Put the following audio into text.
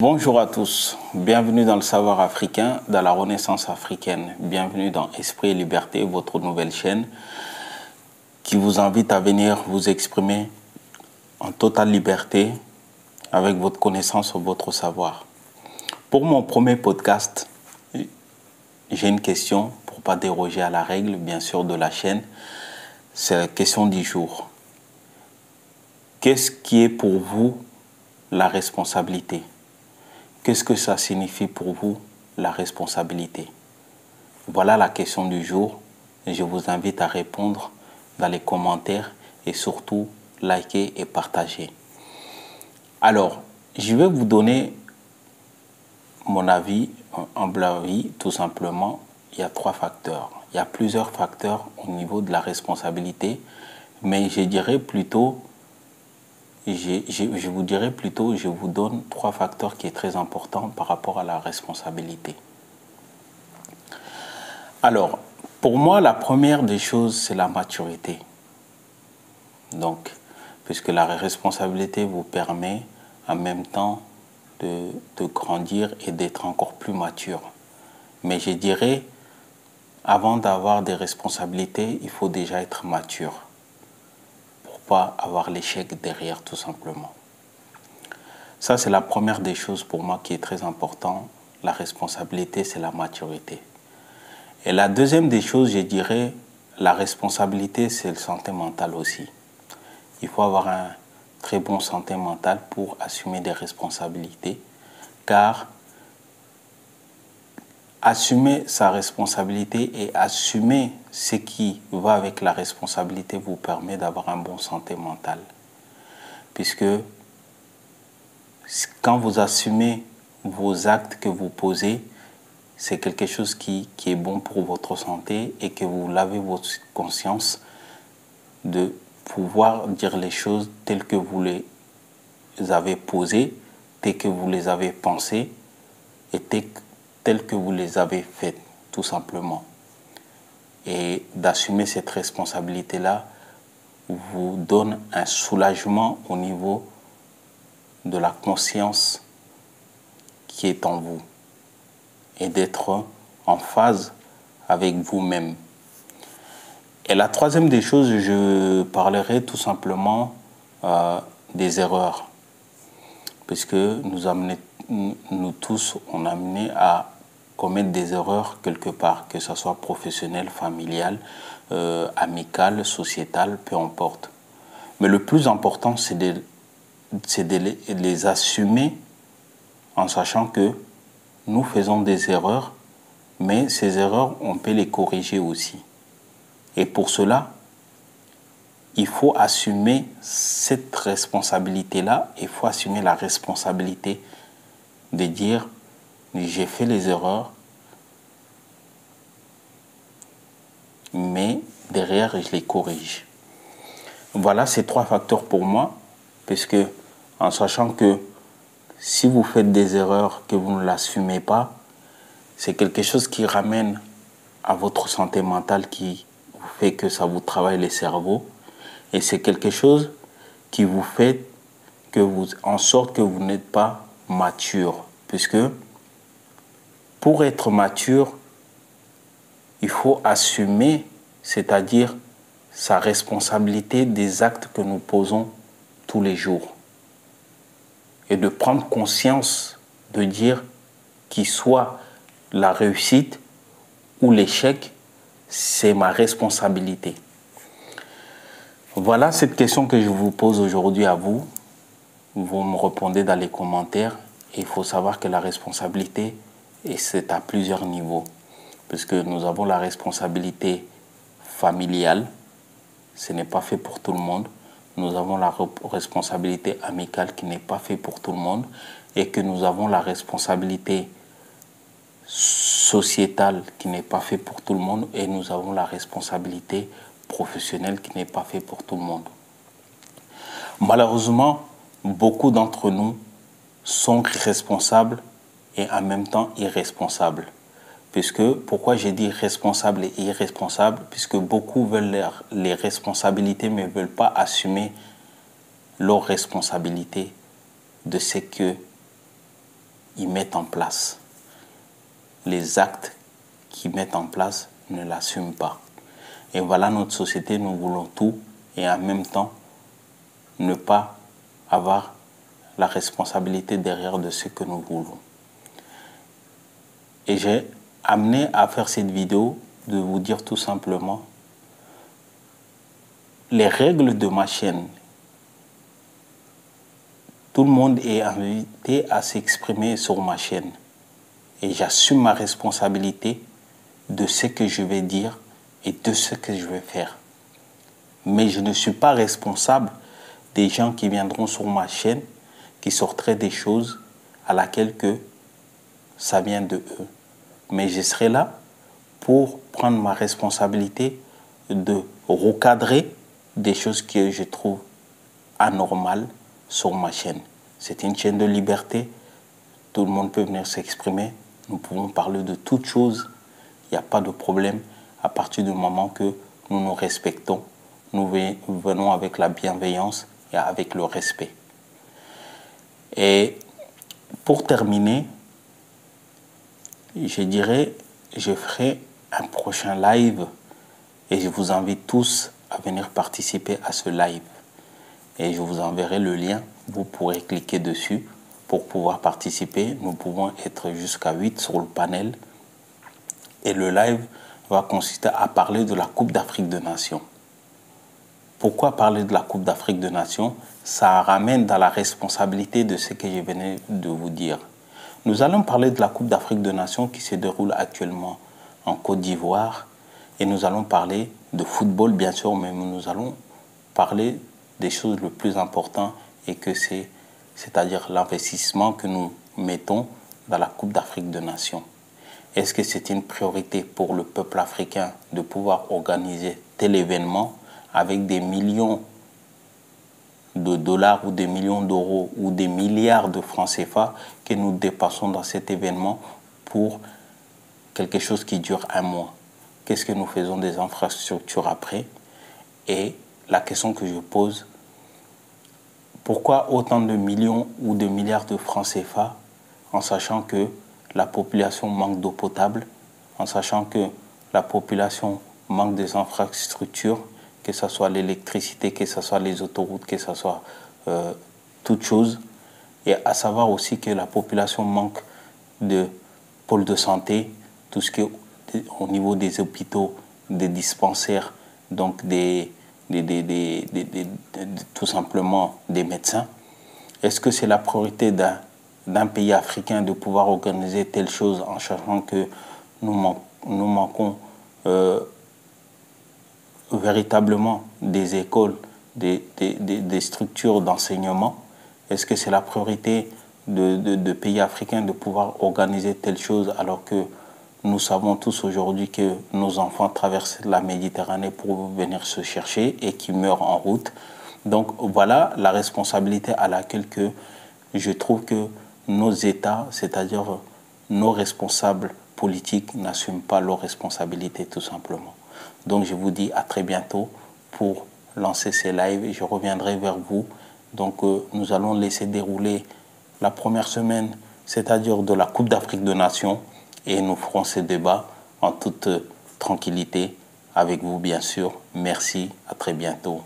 Bonjour à tous, bienvenue dans le savoir africain, dans la renaissance africaine. Bienvenue dans Esprit et Liberté, votre nouvelle chaîne qui vous invite à venir vous exprimer en totale liberté avec votre connaissance ou votre savoir. Pour mon premier podcast, j'ai une question pour ne pas déroger à la règle, bien sûr, de la chaîne. C'est la question du jour. Qu'est-ce qui est pour vous la responsabilité ? Qu'est-ce que ça signifie pour vous, la responsabilité? Voilà la question du jour. Je vous invite à répondre dans les commentaires et surtout liker et partager. Alors, je vais vous donner mon avis, tout simplement. Il y a 3 facteurs. Il y a plusieurs facteurs au niveau de la responsabilité, mais je vous donne 3 facteurs qui sont très importants par rapport à la responsabilité. Alors, pour moi, la première des choses, c'est la maturité. Donc, puisque la responsabilité vous permet en même temps de grandir et d'être encore plus mature. Mais je dirais, avant d'avoir des responsabilités, il faut déjà être mature pour ne pas avoir l'échec derrière, tout simplement. Ça, c'est la première des choses pour moi qui est très important. La responsabilité, c'est la maturité. Et la deuxième des choses, je dirais, la responsabilité, c'est la santé mentale aussi. Il faut avoir un très bon santé mentale pour assumer des responsabilités, car assumer sa responsabilité et assumer ce qui va avec la responsabilité vous permet d'avoir un bon santé mentale. Puisque quand vous assumez vos actes que vous posez, c'est quelque chose qui est bon pour votre santé et que vous lavez votre conscience de pouvoir dire les choses telles que vous les avez posées, telles que vous les avez pensées et telles que vous les avez faites, tout simplement. Et d'assumer cette responsabilité-là vous donne un soulagement au niveau de la conscience qui est en vous et d'être en phase avec vous-même. Et la troisième des choses, je parlerai tout simplement des erreurs. Puisque nous tous, on est amenés à commettre des erreurs quelque part, que ce soit professionnel, familial, amical, sociétal, peu importe. Mais le plus important, c'est de les assumer en sachant que nous faisons des erreurs, mais ces erreurs, on peut les corriger aussi. Et pour cela, il faut assumer cette responsabilité-là. Il faut assumer la responsabilité de dire j'ai fait les erreurs, mais derrière, je les corrige. Voilà ces 3 facteurs pour moi, puisque en sachant que si vous faites des erreurs, que vous ne l'assumez pas, c'est quelque chose qui ramène à votre santé mentale, qui vous fait que ça vous travaille le cerveau. Et c'est quelque chose qui vous fait en sorte que vous n'êtes pas mature. Puisque pour être mature, il faut assumer, c'est-à-dire sa responsabilité des actes que nous posons tous les jours. Et de prendre conscience de dire qu'il soit la réussite ou l'échec, c'est ma responsabilité. Voilà cette question que je vous pose aujourd'hui à vous. Vous me répondez dans les commentaires. Et il faut savoir que la responsabilité, c'est à plusieurs niveaux. Puisque nous avons la responsabilité familiale, ce n'est pas fait pour tout le monde. Nous avons la responsabilité amicale qui n'est pas fait pour tout le monde. Et que nous avons la responsabilité sociétale qui n'est pas fait pour tout le monde. Et nous avons la responsabilité professionnelle qui n'est pas fait pour tout le monde. Malheureusement, beaucoup d'entre nous sont responsables et en même temps irresponsables. Pourquoi j'ai dit responsable et irresponsable? Puisque beaucoup veulent les responsabilités mais ne veulent pas assumer leurs responsabilités de ce que qu'ils mettent en place. Les actes qu'ils mettent en place ne l'assument pas. Et voilà notre société, nous voulons tout et en même temps ne pas avoir la responsabilité derrière de ce que nous voulons. Et j'ai amené à faire cette vidéo de vous dire tout simplement les règles de ma chaîne. Tout le monde est invité à s'exprimer sur ma chaîne. Et j'assume ma responsabilité de ce que je vais dire et de ce que je vais faire. Mais je ne suis pas responsable des gens qui viendront sur ma chaîne, qui sortiraient des choses à laquelle que ça vient de eux. Mais je serai là pour prendre ma responsabilité de recadrer des choses que je trouve anormales sur ma chaîne. C'est une chaîne de liberté. Tout le monde peut venir s'exprimer. Nous pouvons parler de toutes choses. Il n'y a pas de problème à partir du moment que nous nous respectons. Nous venons avec la bienveillance et avec le respect. Et pour terminer, je dirais, je ferai un prochain live et je vous invite tous à venir participer à ce live. Et je vous enverrai le lien, vous pourrez cliquer dessus pour pouvoir participer. Nous pouvons être jusqu'à 8 sur le panel. Et le live va consister à parler de la Coupe d'Afrique des Nations. Pourquoi parler de la Coupe d'Afrique des Nations? Ça ramène dans la responsabilité de ce que je venais de vous dire. Nous allons parler de la Coupe d'Afrique des Nations qui se déroule actuellement en Côte d'Ivoire. Et nous allons parler de football, bien sûr, mais nous allons parler des choses les plus importantes et que c'est-à-dire l'investissement que nous mettons dans la Coupe d'Afrique des Nations. Est-ce que c'est une priorité pour le peuple africain de pouvoir organiser tel événement avec des millions de dollars ou des millions d'euros ou des milliards de francs CFA que nous dépassons dans cet événement pour quelque chose qui dure un mois? Qu'est-ce que nous faisons des infrastructures après? Et la question que je pose, pourquoi autant de millions ou de milliards de francs CFA en sachant que la population manque d'eau potable, en sachant que la population manque des infrastructures, que ce soit l'électricité, que ce soit les autoroutes, que ce soit toutes choses, et à savoir aussi que la population manque de pôles de santé, tout ce qui est au niveau des hôpitaux, des dispensaires, donc tout simplement des médecins. Est-ce que c'est la priorité d'un pays africain de pouvoir organiser telle chose en sachant que nous manquons véritablement des écoles, des structures d'enseignement? Est-ce que c'est la priorité de pays africains de pouvoir organiser telle chose alors que nous savons tous aujourd'hui que nos enfants traversent la Méditerranée pour venir se chercher et qui meurent en route? Donc voilà la responsabilité à laquelle que je trouve que nos États, c'est-à-dire nos responsables politiques, n'assument pas leurs responsabilités tout simplement. Donc je vous dis à très bientôt pour lancer ces lives et je reviendrai vers vous. Donc nous allons laisser dérouler la première semaine, c'est-à-dire de la Coupe d'Afrique des Nations, et nous ferons ce débat en toute tranquillité avec vous bien sûr. Merci, à très bientôt.